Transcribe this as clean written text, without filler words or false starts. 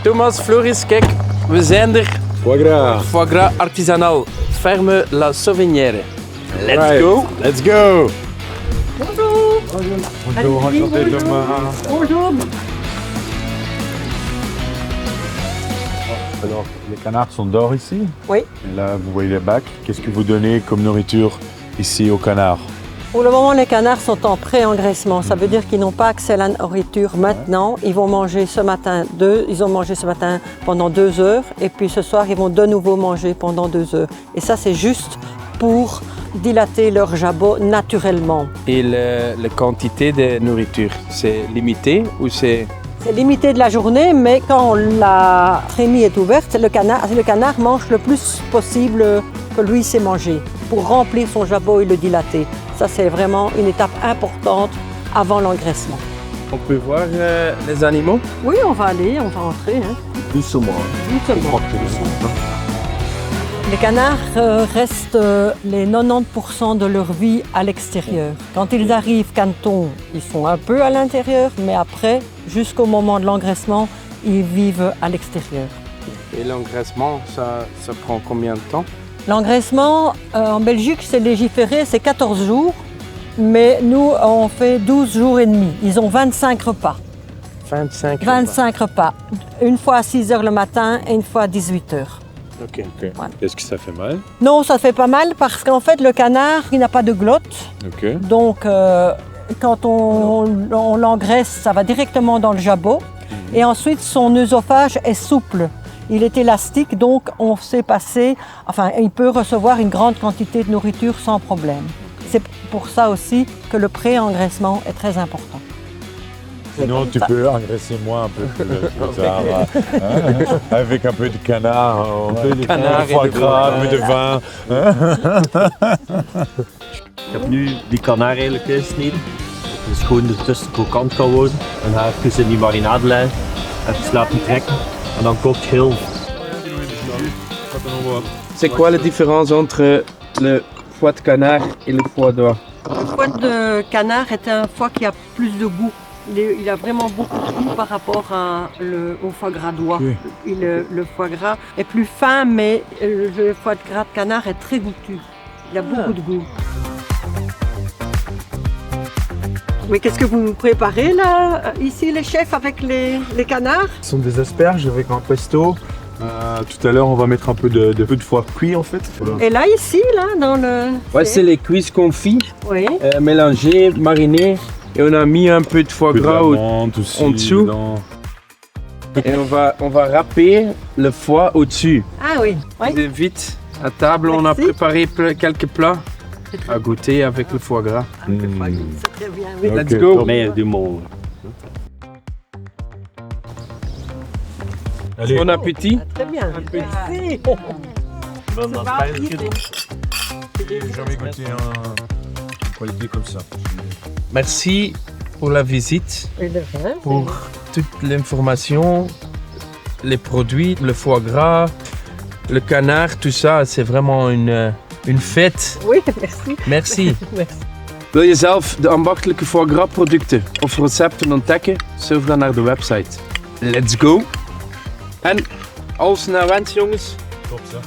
Thomas, Floris, kijk, we zijn er. Foie gras. Foie gras artisanal. Ferme La Sauvenière. Let's go. Let's go. Bonjour. Bonjour, enchanté Thomas. Bonjour. Alors, les canards sont d'or ici. Oui. Et là, vous voyez les bacs. Qu'est-ce que vous donnez comme nourriture ici aux canards? Pour le moment, les canards sont en pré-engraissement. Ça veut dire qu'ils n'ont pas accès à la nourriture maintenant. Ils vont manger ce matin ils ont mangé ce matin pendant 2 heures. Et puis ce soir, ils vont de nouveau manger pendant 2 heures. Et ça, c'est juste pour dilater leur jabot naturellement. Et la quantité de nourriture, c'est limité ou c'est... C'est limité de la journée, mais quand la trémie est ouverte, le canard mange le plus possible que lui sait manger pour remplir son jabot et le dilater. Ça, c'est vraiment une étape importante avant l'engraissement. On peut voir les animaux? Oui, on va entrer. Hein. Doucement. Doucement. Les canards restent les 90% de leur vie à l'extérieur. Quand ils arrivent canton, ils sont un peu à l'intérieur, mais après, jusqu'au moment de l'engraissement, ils vivent à l'extérieur. Et l'engraissement, ça prend combien de temps? L'engraissement, en Belgique, c'est légiféré, c'est 14 jours, mais nous, on fait 12 jours et demi. Ils ont 25 repas. 25 repas. Une fois à 6 heures le matin et une fois à 18 heures. Ok. Voilà. Est-ce que ça fait mal? Non, ça fait pas mal parce qu'en fait, le canard, il n'a pas de glotte. Ok. Donc, quand on l'engraisse, ça va directement dans le jabot. Et ensuite, son œsophage est souple. Il est élastique, donc on sait passer, il peut recevoir une grande quantité de nourriture sans problème. C'est pour ça aussi que le pré-engraissement est très important. Sinon, tu peux engraisser moi un peu plus tard, avec un peu de canard, un peu de foie gras, un peu de vin. Ik heb nu die kanaar eigenlijk gesneden. Dus gewoon ertussen krokant kan worden. En ga even in die marinade leggen, even laten trekken. En dan kookt heel. C'est quoi la différence entre le foie de canard et le foie d'oie? Le foie de canard est un foie qui a plus de goût. Il a vraiment beaucoup de goût par rapport au foie gras d'oie. Le foie gras est plus fin, mais le foie de gras de canard est très goûtu. Il a beaucoup de goût. Mais qu'est-ce que vous préparez là, ici les chefs, avec les canards? Ce sont des asperges avec un pesto. Tout à l'heure, on va mettre un peu de foie cuit en fait. Voilà. Et là, ici, là, dans le... Ouais, c'est les cuisses confits, Oui. mélangées, marinées. Et on a mis un peu de foie gras en dessous. Et on va râper le foie au-dessus. Ah oui. Oui. Vite, à table, on a préparé quelques plats à goûter avec le foie gras. C'est très bien, oui. Let's go. Meer du monde. Bon appétit. Très bien. Merci. J'ai jamais goûté une qualité comme ça. Merci pour la visite, pour toute l'information, les produits, le foie gras, le canard, tout ça. C'est vraiment une fête. Oui, merci. Merci. Merci. Wil je zelf de ambachtelijke foie gras producten of recepten ontdekken? Surf dan naar de website. Let's go! En als naar wens jongens. Top ça.